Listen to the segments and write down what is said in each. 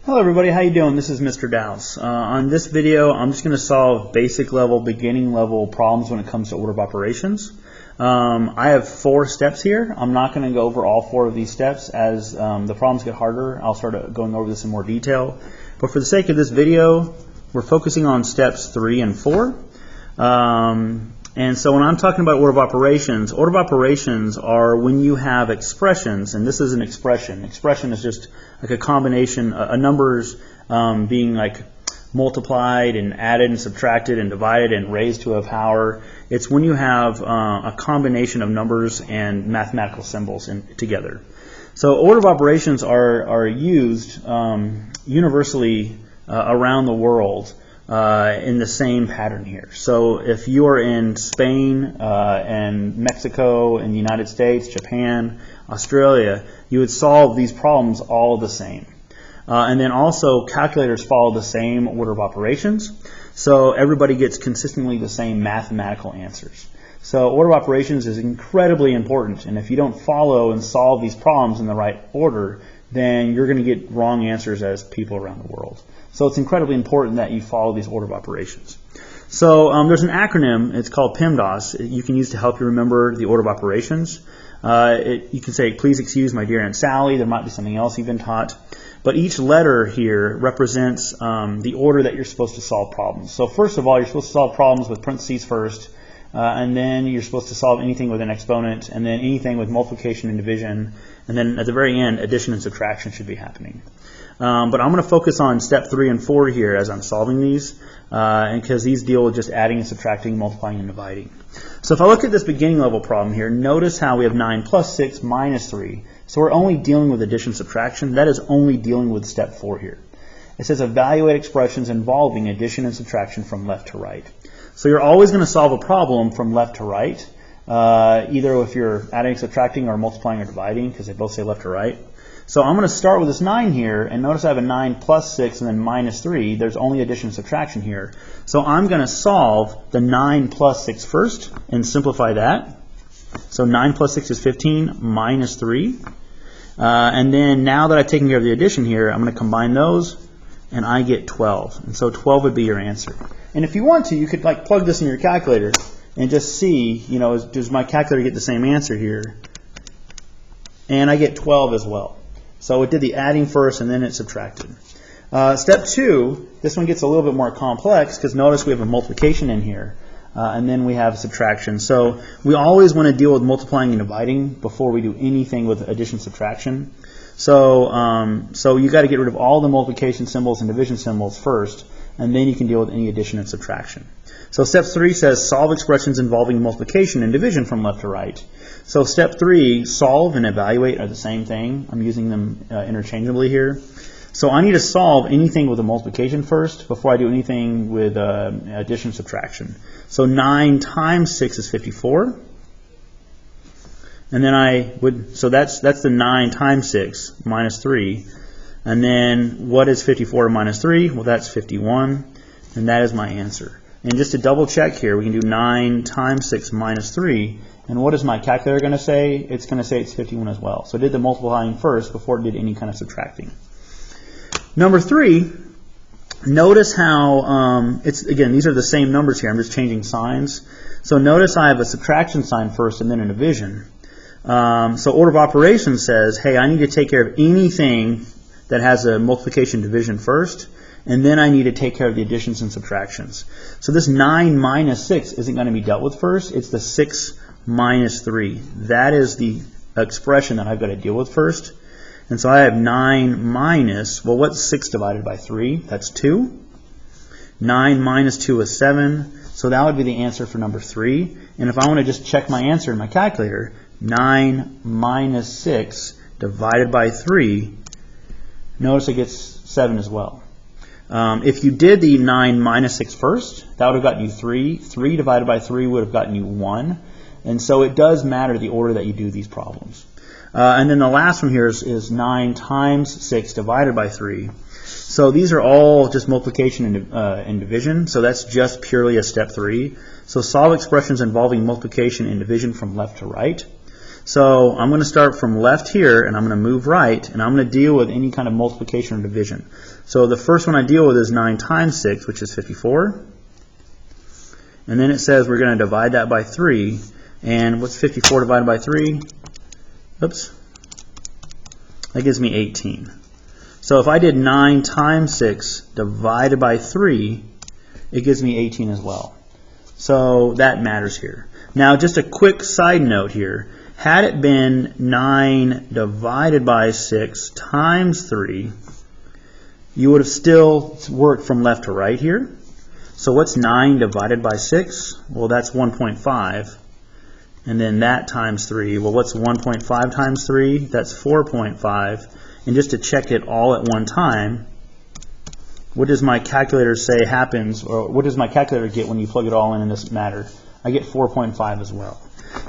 Hello everybody, how you doing? This is Mr. Dowse. On this video, I'm just going to solve basic level, beginning level problems when it comes to order of operations. I have 4 steps here. I'm not going to go over all 4 of these steps. As the problems get harder, I'll start going over this in more detail. But for the sake of this video, we're focusing on steps 3 and 4. And so when I'm talking about order of operations are when you have expressions, and this is an expression. Expression is just like a combination, numbers being like multiplied and added and subtracted and divided and raised to a power. It's when you have a combination of numbers and mathematical symbols together. So order of operations are used universally around the world in the same pattern here. So if you are in Spain and Mexico and the United States, Japan, Australia, you would solve these problems all the same. And then also calculators follow the same order of operations, so everybody gets consistently the same mathematical answers. So order of operations is incredibly important, and if you don't follow and solve these problems in the right order, then you're going to get wrong answers as people around the world. So it's incredibly important that you follow these order of operations. So there's an acronym, it's called PEMDAS, you can use to help you remember the order of operations. You can say, please excuse my dear Aunt Sally, there might be something else you've been taught. But each letter here represents the order that you're supposed to solve problems. So first of all, you're supposed to solve problems with parentheses first, and then you're supposed to solve anything with an exponent, and then anything with multiplication and division, and then at the very end, addition and subtraction should be happening. But I'm going to focus on step 3 and 4 here as I'm solving these, because these deal with just adding and subtracting, multiplying and dividing. So if I look at this beginning level problem here, notice how we have 9 plus 6 minus 3. So we're only dealing with addition and subtraction. That is only dealing with step 4 here. It says evaluate expressions involving addition and subtraction from left to right. So you're always going to solve a problem from left to right, either if you're adding, subtracting, or multiplying or dividing, because they both say left to right. So I'm going to start with this 9 here, and notice I have a 9 plus 6 and then minus 3. There's only addition and subtraction here. So I'm going to solve the 9 plus 6 first and simplify that. So 9 plus 6 is 15 minus 3. And then now that I've taken care of the addition here, I'm going to combine those, and I get 12. And so 12 would be your answer. And if you want to, you could like plug this in your calculator and just see, you know, does my calculator get the same answer here? And I get 12 as well. So it did the adding first and then it subtracted. Step 2, this one gets a little bit more complex because notice we have a multiplication in here and then we have subtraction. So we always want to deal with multiplying and dividing before we do anything with addition subtraction. So, so you got to get rid of all the multiplication symbols and division symbols first, and then you can deal with any addition and subtraction. So step 3 says solve expressions involving multiplication and division from left to right. So step 3, solve and evaluate are the same thing. I'm using them interchangeably here. So I need to solve anything with a multiplication first before I do anything with addition and subtraction. So 9 times 6 is 54. And then so that's the 9 times 6 minus 3. And then what is 54 minus 3? Well, that's 51. And that is my answer. And just to double check here, we can do 9 times 6 minus 3. And what is my calculator going to say? It's going to say it's 51 as well. So it did the multiplying first before it did any kind of subtracting. Number 3, notice how, again, these are the same numbers here. I'm just changing signs. So notice I have a subtraction sign first and then a division. So order of operations says, hey, I need to take care of anything that has a multiplication division first, and then I need to take care of the additions and subtractions. So this 9 minus 6 isn't going to be dealt with first. It's the 6 minus 3. That is the expression that I've got to deal with first. And so I have 9 minus, well, what's 6 divided by 3? That's 2. 9 minus 2 is 7. So that would be the answer for number 3. And if I want to just check my answer in my calculator, 9 minus 6 divided by 3, notice it gets 7 as well. If you did the 9 minus 6 first, that would have gotten you 3. 3 divided by 3 would have gotten you 1. And so it does matter the order that you do these problems. And then the last one here is 9 times 6 divided by 3. So these are all just multiplication and division. So that's just purely a step 3. So solve expressions involving multiplication and division from left to right. So I'm going to start from left here, and I'm going to move right, and I'm going to deal with any kind of multiplication or division. So the first one I deal with is 9 times 6, which is 54. And then it says we're going to divide that by 3. And what's 54 divided by 3? Oops. That gives me 18. So if I did 9 times 6 divided by 3, it gives me 18 as well. So that matters here. Now just a quick side note here. Had it been 9 divided by 6 times 3, you would have still worked from left to right here. So what's 9 divided by 6? Well, that's 1.5. And then that times 3. Well, what's 1.5 times 3? That's 4.5. And just to check it all at one time, what does my calculator say happens, or what does my calculator get when you plug it all in this matter? I get 4.5 as well.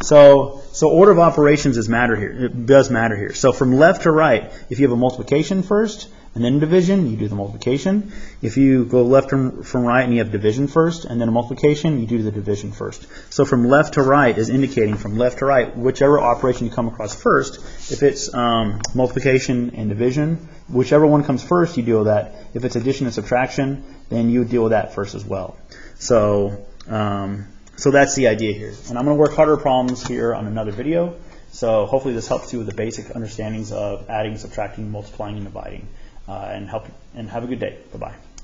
So order of operations does matter here. So from left to right, if you have a multiplication first and then division, you do the multiplication. If you go left from right and you have division first and then a multiplication, you do the division first. So from left to right is indicating from left to right, whichever operation you come across first. If it's multiplication and division, whichever one comes first, you deal with that. If it's addition and subtraction, then you deal with that first as well. So that's the idea here. And I'm going to work harder problems here on another video. So hopefully this helps you with the basic understandings of adding, subtracting, multiplying, and dividing. And have a good day. Bye-bye.